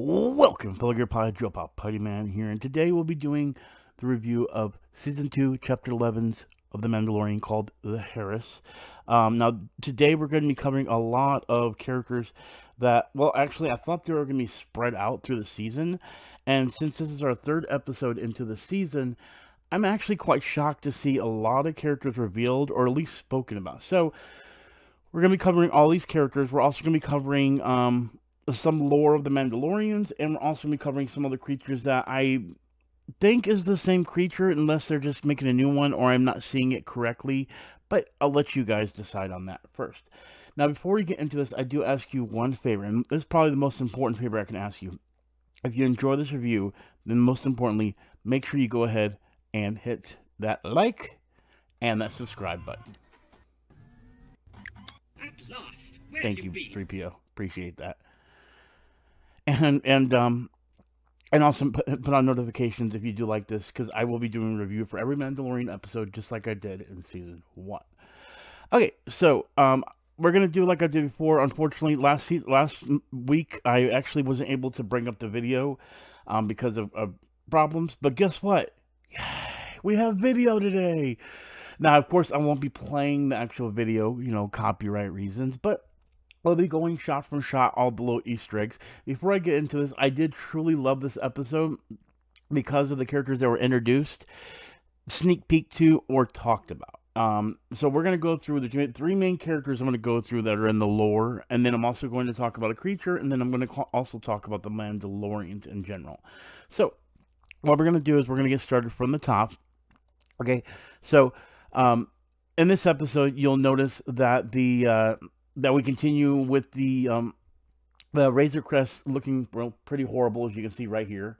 Welcome, fellow Gear Pod, Drill Pop Putty Man here, and today we'll be doing the review of Season 2, Chapter 11 of The Mandalorian called The Heiress. Now, today we're going to be covering a lot of characters that, well, actually, I thought they were going to be spread out through the season, and since this is our third episode into the season, I'm actually quite shocked to see a lot of characters revealed, or at least spoken about. So, we're going to be covering all these characters. We're also going to be covering some lore of the Mandalorians, and we're also going to be covering some other creatures that I think is the same creature, unless they're just making a new one, or I'm not seeing it correctly, but I'll let you guys decide on that first. Now, before we get into this, I do ask you one favor, and this is probably the most important favor I can ask you. If you enjoy this review, then most importantly, make sure you go ahead and hit that like and that subscribe button. At last, where Thank have you, been? 3PO. Appreciate that. And also put on notifications if you do like this, because I will be doing a review for every Mandalorian episode, just like I did in Season 1. Okay, so we're gonna do like I did before. Unfortunately, last week I actually wasn't able to bring up the video because of problems. But guess what? Yay, we have video today. Now, of course, I won't be playing the actual video, you know, copyright reasons, but I'll be going shot from shot, all the little Easter eggs. Before I get into this, I did truly love this episode because of the characters that were introduced, sneak peek to, or talked about. So we're going to go through the three main characters I'm going to go through that are in the lore, and then I'm also going to talk about a creature, and then I'm going to also talk about the Mandalorians in general. So what we're going to do is we're going to get started from the top. Okay, so in this episode, you'll notice that that we continue with the Razor Crest looking pretty horrible, as you can see right here.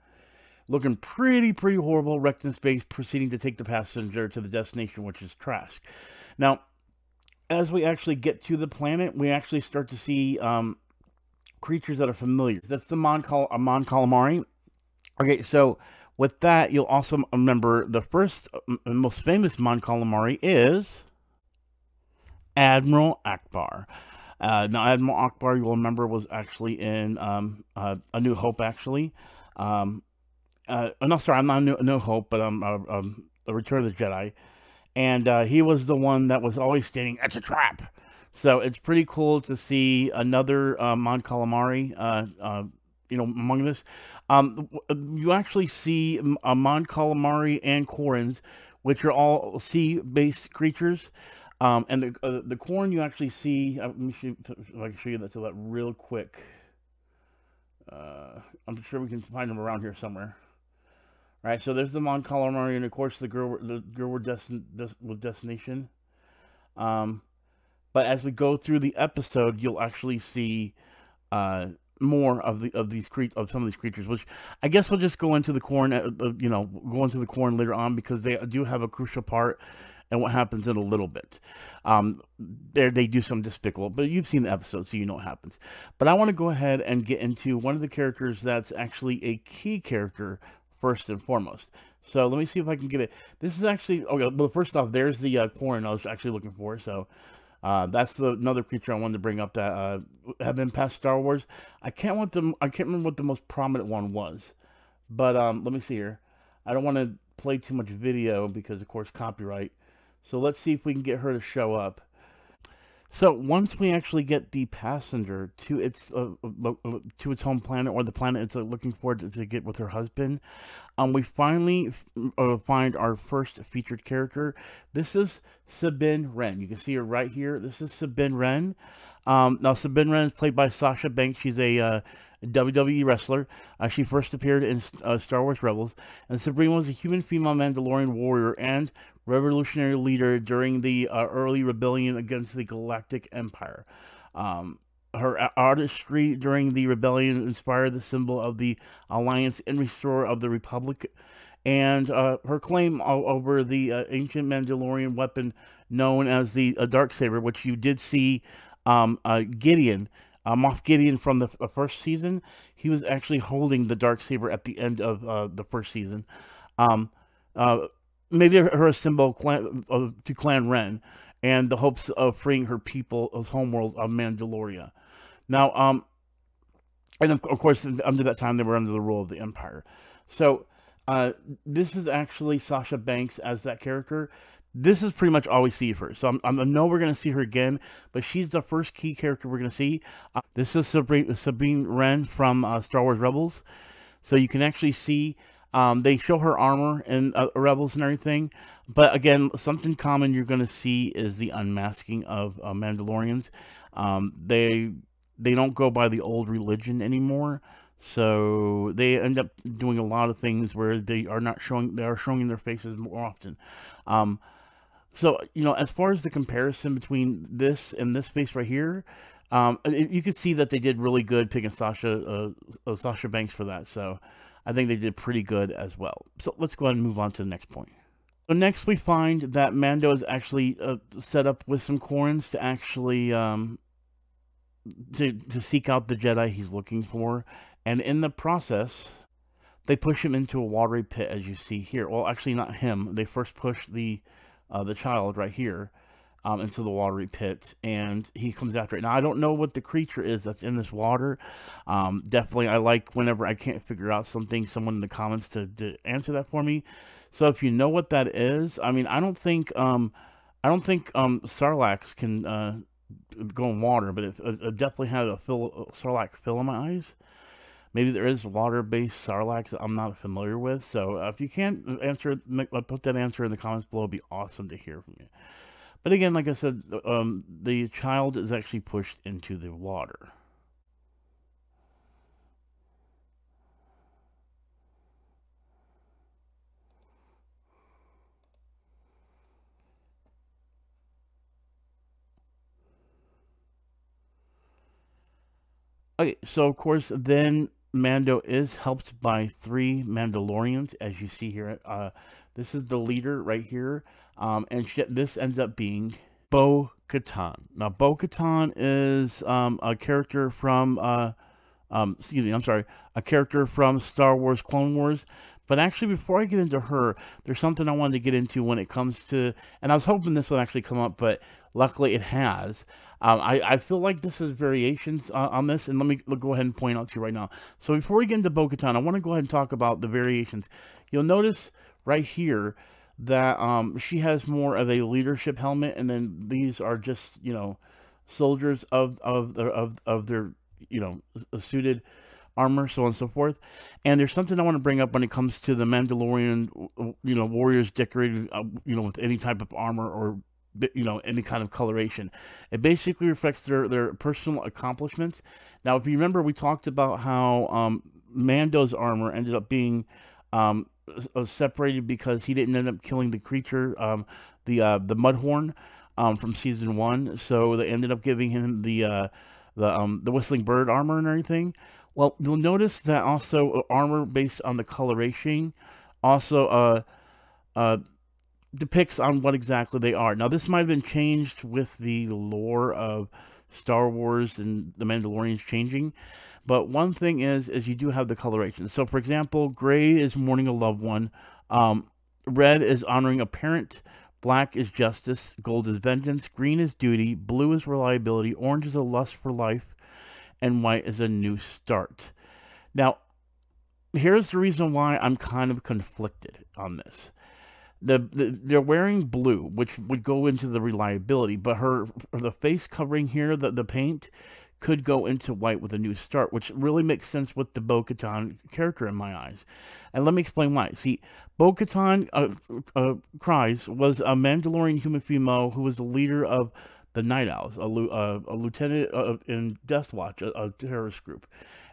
Looking pretty horrible, wrecked in space, proceeding to take the passenger to the destination, which is Trask. Now, as we actually get to the planet, we actually start to see creatures that are familiar. That's the Mon Calamari. Okay, so with that, you'll also remember the first and most famous Mon Calamari is Admiral Akbar. Now, Admiral Akbar, you'll remember, was actually in A New Hope, actually. No, sorry, I'm not A New Hope, but The Return of the Jedi. And he was the one that was always stating, "It's a trap." So it's pretty cool to see another Mon Calamari, you know, among this. You actually see Mon Calamari and Quarrens, which are all sea-based creatures. And the corn you actually see, let me see if I can show you that real quick. I'm sure we can find them around here somewhere. All right, so there's the Mon Calamari, and of course the girl with destination. But as we go through the episode, you'll actually see more of some of these creatures, which I guess we'll just go into the corn. You know, go into the corn later on, because they do have a crucial part and what happens in a little bit. There they do some despicable, but you've seen the episode, so you know what happens. But I want to go ahead and get into one of the characters that's actually a key character first and foremost. So let me see if I can get it. This is actually, okay, well, first off, there's the corn I was actually looking for. So that's another creature I wanted to bring up that have been past Star Wars. I can't remember what the most prominent one was, but let me see here. I don't want to play too much video because, of course, copyright. So let's see if we can get her to show up. So once we actually get the passenger to its home planet, or the planet it's looking for to get with her husband, we finally find our first featured character. This is Sabine Wren. You can see her right here. This is Sabine Wren. Now, Sabine Wren is played by Sasha Banks. She's a WWE wrestler. She first appeared in Star Wars Rebels, and Sabine was a human female Mandalorian warrior and revolutionary leader during the early rebellion against the Galactic Empire. Her artistry during the rebellion inspired the symbol of the Alliance and Restorer of the Republic, and her claim over the ancient Mandalorian weapon known as the darksaber, which you did see Gideon, Moff Gideon from the first season. He was actually holding the darksaber at the end of the first season. Made her a symbol to Clan Wren, and the hopes of freeing her people's homeworld of Mandalorian. Now, and of course, under that time, they were under the rule of the Empire. So, this is actually Sasha Banks as that character. This is pretty much all we see of her. So I know we're going to see her again, but she's the first key character we're going to see. This is Sabine Wren from Star Wars Rebels. So you can actually see, they show her armor in Rebels and everything. But again, something common you're going to see is the unmasking of Mandalorians. They don't go by the old religion anymore. So they end up doing a lot of things where they are showing their faces more often. So, you know, as far as the comparison between this and this face right here, you can see that they did really good picking Sasha Banks for that. So I think they did pretty good as well. So let's go ahead and move on to the next point. So next we find that Mando is actually set up with some Quarrens to actually to seek out the Jedi he's looking for. And in the process, they push him into a watery pit, as you see here. Well, actually not him. They first push the child right here into the watery pit, and he comes after it. Now, I don't know what the creature is that's in this water. Definitely, I like whenever I can't figure out something, someone in the comments to answer that for me. So if you know what that is, I mean, I don't think Sarlaccs can go in water, but it definitely had a Sarlacc fill in my eyes. Maybe there is water-based Sarlaccs that I'm not familiar with. So if you can't answer, put that answer in the comments below. It'd be awesome to hear from you. But again, like I said, the child is actually pushed into the water. Okay, so of course, then Mando is helped by 3 Mandalorians, as you see here. This is the leader right here, and this ends up being Bo-Katan. Now, Bo-Katan is a character from, excuse me, I'm sorry, a character from Star Wars Clone Wars. But actually, before I get into her, there's something I wanted to get into when it comes to, and I was hoping this would actually come up, but luckily it has. I feel like this is variations on this, and let me go ahead and point out to you right now. So before we get into Bo-Katan, I want to go ahead and talk about the variations. You'll notice right here that she has more of a leadership helmet, and then these are just, you know, soldiers of their, you know, suited armor, so on and so forth. And there's something I want to bring up when it comes to the Mandalorian, you know, warriors decorated, you know, with any type of armor or, you know, any kind of coloration. It basically reflects their personal accomplishments. Now, if you remember, we talked about how Mando's armor ended up being separated because he didn't end up killing the creature, the Mudhorn, from season 1. So they ended up giving him the whistling bird armor and everything. Well, you'll notice that also armor based on the coloration also depicts on what exactly they are. Now, this might have been changed with the lore of Star Wars and the Mandalorians changing, but one thing is you do have the coloration. So, for example, gray is mourning a loved one, red is honoring a parent, black is justice, gold is vengeance, green is duty, blue is reliability, orange is a lust for life, and white is a new start. Now, here's the reason why I'm kind of conflicted on this. They're wearing blue, which would go into the reliability, but the face covering here, the paint, could go into white with a new start, which really makes sense with the Bo-Katan character in my eyes. And let me explain why. See, Bo-Katan, Kryze, was a Mandalorian human female who was the leader of the Night Owls, a lieutenant in Death Watch, a terrorist group.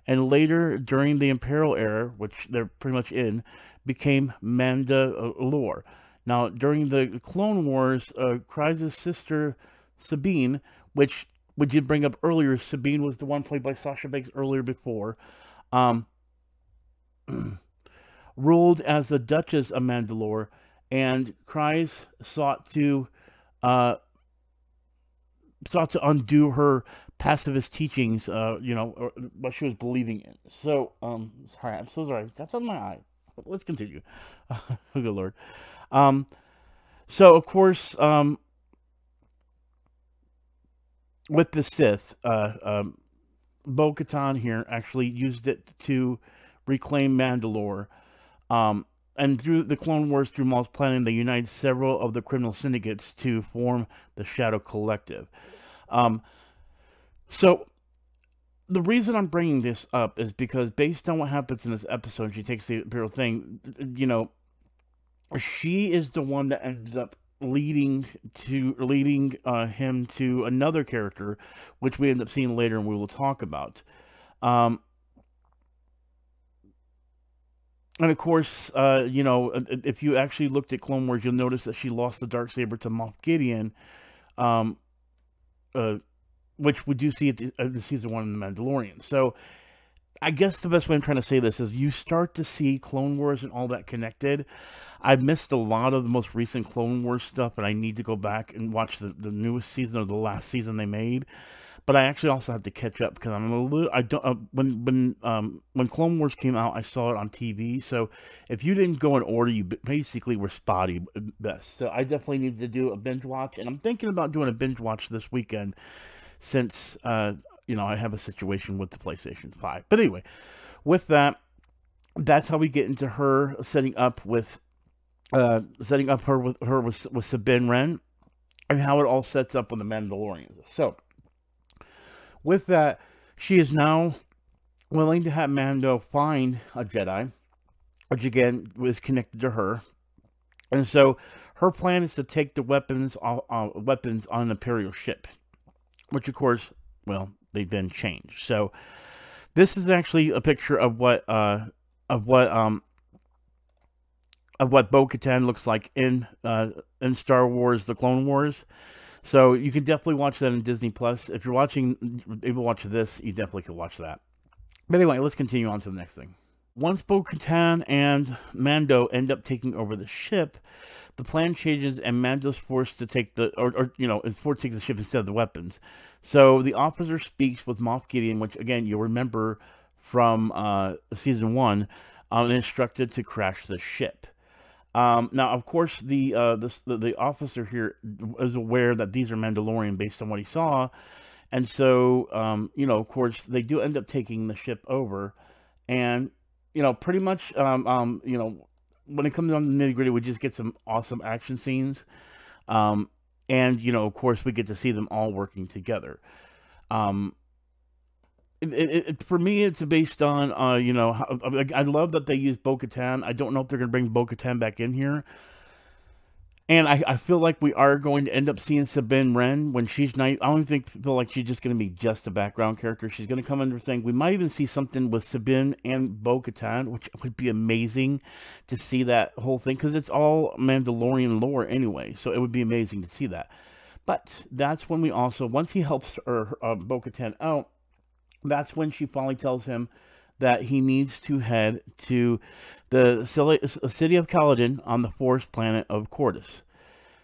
And later, during the Imperial era, which they're pretty much in, became Mandalore. Now, during the Clone Wars, Kryze's sister, Sabine, which you bring up earlier, Sabine was the one played by Sasha Banks earlier before, ruled as the Duchess of Mandalore, and Kryze sought to undo her pacifist teachings, you know, what she was believing in. So, sorry, I'm so sorry. That's on my eye. Let's continue. Good Lord. So, of course, with the Sith, Bo-Katan here actually used it to reclaim Mandalore. And through the Clone Wars, through Maul's planning, they united several of the criminal syndicates to form the Shadow Collective. So the reason I'm bringing this up is because based on what happens in this episode, she takes the Imperial thing, you know, she is the one that ends up leading him to another character, which we end up seeing later and we will talk about. And of course, you know, if you actually looked at Clone Wars, you'll notice that she lost the darksaber to Moff Gideon, which we do see at the season 1 in The Mandalorian. So I guess the best way I'm trying to say this is you start to see Clone Wars and all that connected. I've missed a lot of the most recent Clone Wars stuff, and I need to go back and watch the newest season or the last season they made. But I actually also have to catch up because I'm a little. I don't. When Clone Wars came out, I saw it on TV. So if you didn't go in order, you basically were spotty best. So I definitely need to do a binge watch, and I'm thinking about doing a binge watch this weekend, since you know, I have a situation with the PlayStation 5. But anyway, with that, that's how we get into her setting up her with Sabine Wren, and how it all sets up on the Mandalorian. So with that, she is now willing to have Mando find a Jedi, which again was connected to her. And so her plan is to take the weapons on an Imperial ship, which of course, well, they've been changed. So this is actually a picture of what Bo-Katan looks like in Star Wars: The Clone Wars. So you can definitely watch that in Disney Plus. If you're able to watch this, you definitely can watch that. But anyway, let's continue on to the next thing. Once Bo-Katan and Mando end up taking over the ship, the plan changes and Mando's forced to take is forced to take the ship instead of the weapons. So the officer speaks with Moff Gideon, which again you'll remember from season 1, and instructed to crash the ship. Now, of course, the officer here is aware that these are Mandalorian based on what he saw, and so you know, of course, they do end up taking the ship over, and you know, pretty much, you know, when it comes down to the nitty-gritty, we just get some awesome action scenes. And, you know, of course, we get to see them all working together. For me, it's based on, you know, I love that they use Bo-Katan. I don't know if they're going to bring Bo-Katan back in here. And I feel like we are going to end up seeing Sabine Wren when she's not. I don't feel like she's just going to be just a background character. She's going to come under thing. We might even see something with Sabine and Bo-Katan, which would be amazing to see that whole thing, because it's all Mandalorian lore anyway. So it would be amazing to see that. But that's when we also, once he helps Bo-Katan out, that's when she finally tells him that he needs to head to the city of Caladan on the forest planet of Cordis.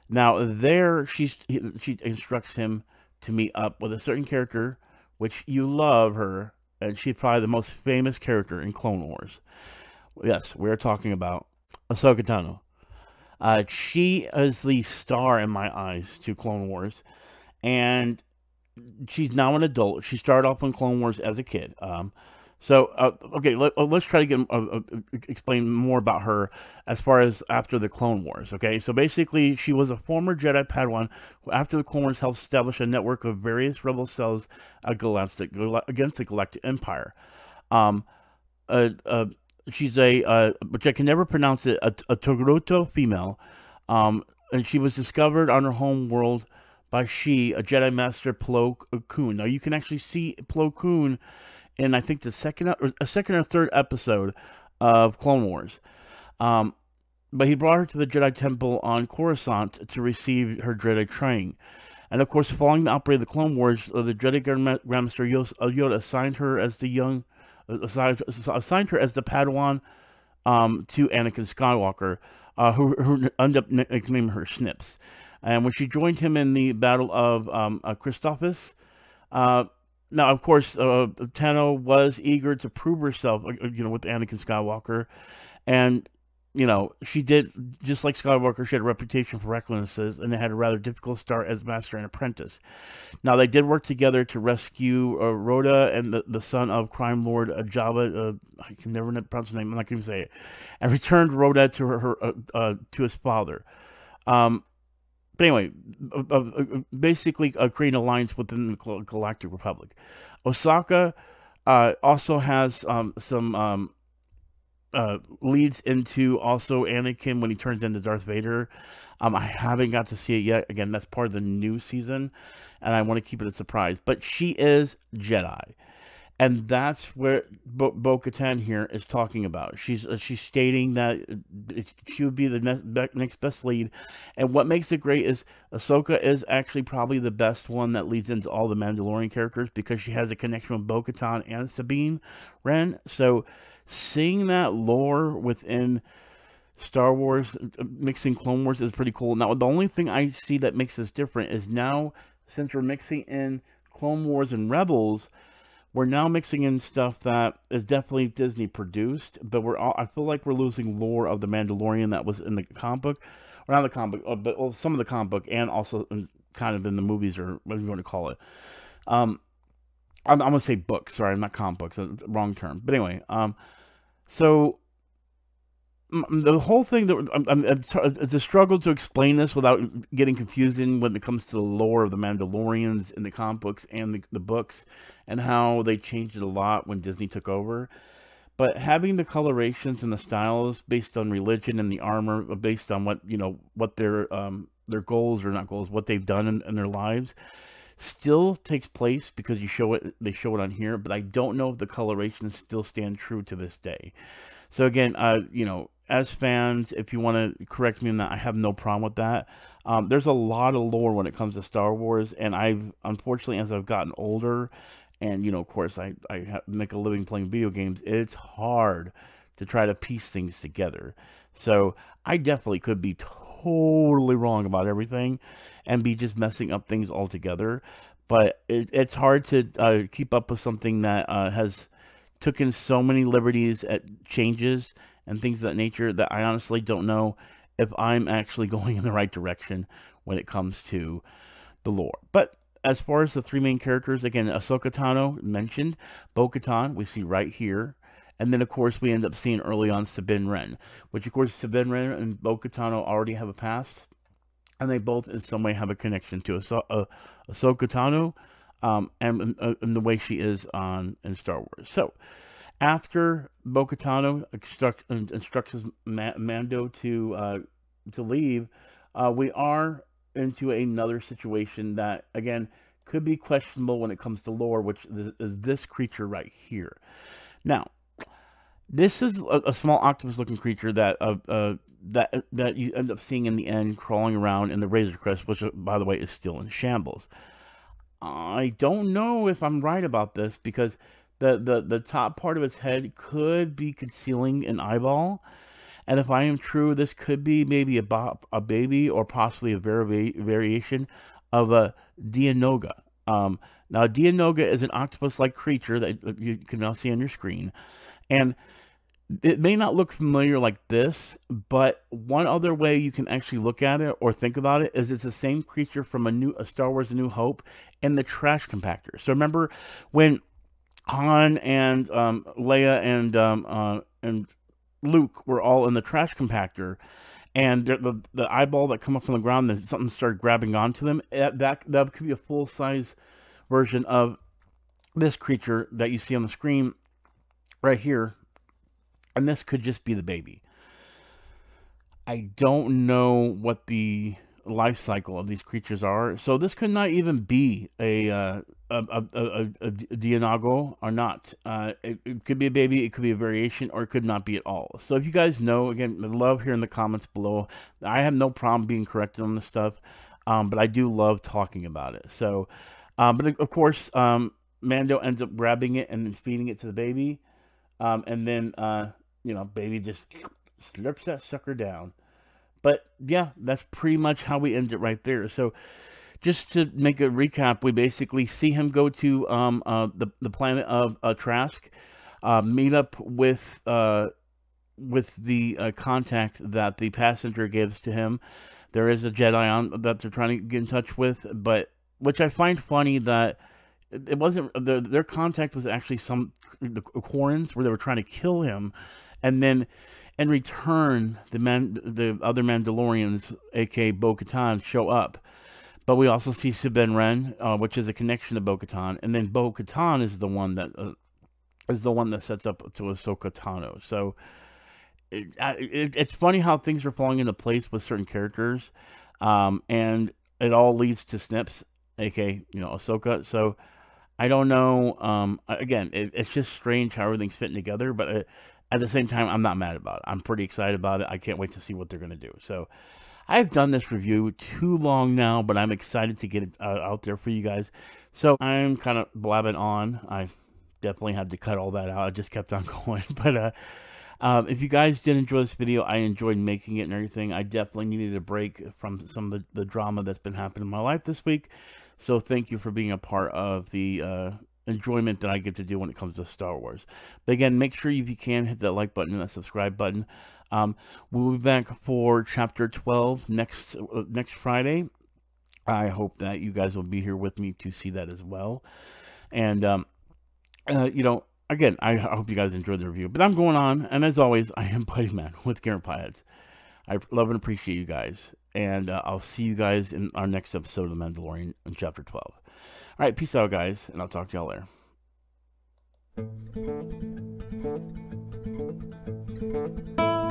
Now, there she instructs him to meet up with a certain character, which you love her, and she's probably the most famous character in Clone Wars. Yes, we're talking about Ahsoka Tano. She is the star in my eyes to Clone Wars, and she's now an adult. She started off in Clone Wars as a kid. Okay, let's try to get explain more about her as far as after the Clone Wars. Okay, so basically, she was a former Jedi Padawan who, after the Clone Wars, helped establish a network of various rebel cells against the Galactic Empire. She's which I can never pronounce it, a Togroto female, and she was discovered on her home world by a Jedi Master Plo Koon. Now you can actually see Plo Koon in, I think, the second or third episode of Clone Wars. But he brought her to the Jedi Temple on Coruscant to receive her Jedi training. And of course, following the outbreak of the Clone Wars, the Jedi Grandmaster Yoda assigned her as the Padawan to Anakin Skywalker, who ended up nicknaming her Snips. And when she joined him in the Battle of Christophsis, now, of course, Tano was eager to prove herself, you know, with Anakin Skywalker, and you know, she did, just like Skywalker, she had a reputation for recklessness, and they had a rather difficult start as master and apprentice. Now, they did work together to rescue Rhoda and the son of crime lord Jabba, I can never pronounce his name, I'm not going to say it, and returned Rhoda to to his father. But anyway, basically creating an alliance within the Galactic Republic. Ahsoka also has some leads into also Anakin when he turns into Darth Vader. I haven't got to see it yet. Again, that's part of the new season, and I want to keep it a surprise. But she is Jedi, and that's where Bo-Katan here is talking about. She's stating that she would be the next best lead, and what makes it great is Ahsoka is actually probably the best one that leads into all the Mandalorian characters, because she has a connection with Bo-Katan and Sabine Wren. So seeing that lore within Star Wars, mixing Clone Wars, is pretty cool. Now, the only thing I see that makes this different is now, since we're mixing in Clone Wars and Rebels, we're now mixing in stuff that is definitely Disney produced, but I feel like we're losing lore of the Mandalorian that was in the comic book, or not the comic book, but some of the comic book, and also kind of in the movies, or whatever you want to call it. I'm going to say books, sorry, not comic books, wrong term. But anyway, so the whole thing, it's a struggle to explain this without getting confusing when it comes to the lore of the Mandalorians in the comic books and the books, and how they changed it a lot when Disney took over. But having the colorations and the styles based on religion, and the armor based on what, you know, what their goals, or not goals, what they've done in their lives, still takes place, because they show it on here. But I don't know if the colorations still stand true to this day. So again, you know, as fans, if you want to correct me on that, I have no problem with that. There's a lot of lore when it comes to Star Wars, and unfortunately, as I've gotten older, and, you know, of course, I make a living playing video games, it's hard to try to piece things together. So I definitely could be totally wrong about everything, and be just messing up things altogether. But it's hard to keep up with something that has taken so many liberties at changes and things of that nature, that I honestly don't know if I'm actually going in the right direction when it comes to the lore. But as far as the three main characters, again, Ahsoka Tano mentioned, Bo-Katan we see right here, and then of course we end up seeing early on Sabine Wren, which of course Sabine Wren and Bo-Katan already have a past, and they both in some way have a connection to Ahsoka Tano, and the way she is in Star Wars. So after Bo-Katan instructs Mando to leave, we are into another situation that, again, could be questionable when it comes to lore, which is this creature right here. Now, this is a small octopus-looking creature that that you end up seeing in the end, crawling around in the Razor Crest, which, by the way, is still in shambles. I don't know if I'm right about this, because the top part of its head could be concealing an eyeball, and if I am true, this could be maybe a baby, or possibly a variation of a Dianoga. Now, Dianoga is an octopus-like creature that you can now see on your screen, and it may not look familiar like this, but one other way you can actually look at it or think about it is it's the same creature from a Star Wars A New Hope in the trash compactor. So remember when Han and Leia and Luke were all in the trash compactor, and the eyeball that come up from the ground, and something started grabbing onto them, that could be a full-size version of this creature that you see on the screen right here, and this could just be the baby. I don't know what the life cycle of these creatures are, so this could not even be a Dianogo or not. It could be a baby, it could be a variation, or it could not be at all. So if you guys know, again, I'd love hearing in the comments below. I have no problem being corrected on this stuff, but I do love talking about it. So, but of course, Mando ends up grabbing it and then feeding it to the baby, and then you know, baby just slurps that sucker down. But yeah, that's pretty much how we end it right there. So just to make a recap, we basically see him go to the planet of Trask, meet up with with the contact that the passenger gives to him. There is a Jedi on that they're trying to get in touch with, but which I find funny that it wasn't their contact was actually the Quarrens, where they were trying to kill him, and then in return the other Mandalorians, aka Bo-Katan, show up. But we also see Sabine Wren, which is a connection to Bo-Katan, and then Bo-Katan is the one that sets up to Ahsoka Tano. So it's funny how things are falling into place with certain characters, and it all leads to Snips, aka Ahsoka. So I don't know. Again, it's just strange how everything's fitting together, but at the same time, I'm not mad about it. I'm pretty excited about it. I can't wait to see what they're gonna do. So I've done this review too long now, but I'm excited to get it out there for you guys. So I'm kind of blabbing on. I definitely had to cut all that out. I just kept on going, but if you guys did enjoy this video, I enjoyed making it and everything. I definitely needed a break from some of the drama that's been happening in my life this week. So thank you for being a part of the enjoyment that I get to do when it comes to Star Wars. But again, make sure if you can, hit that like button and that subscribe button. We'll be back for Chapter 12 next Friday. I hope that you guys will be here with me to see that as well. And, again, I hope you guys enjoyed the review. But I'm going on, and as always, I am Buddy Man with Garrett Pieheads. I love and appreciate you guys, and I'll see you guys in our next episode of The Mandalorian in Chapter 12. All right, peace out, guys, and I'll talk to y'all later.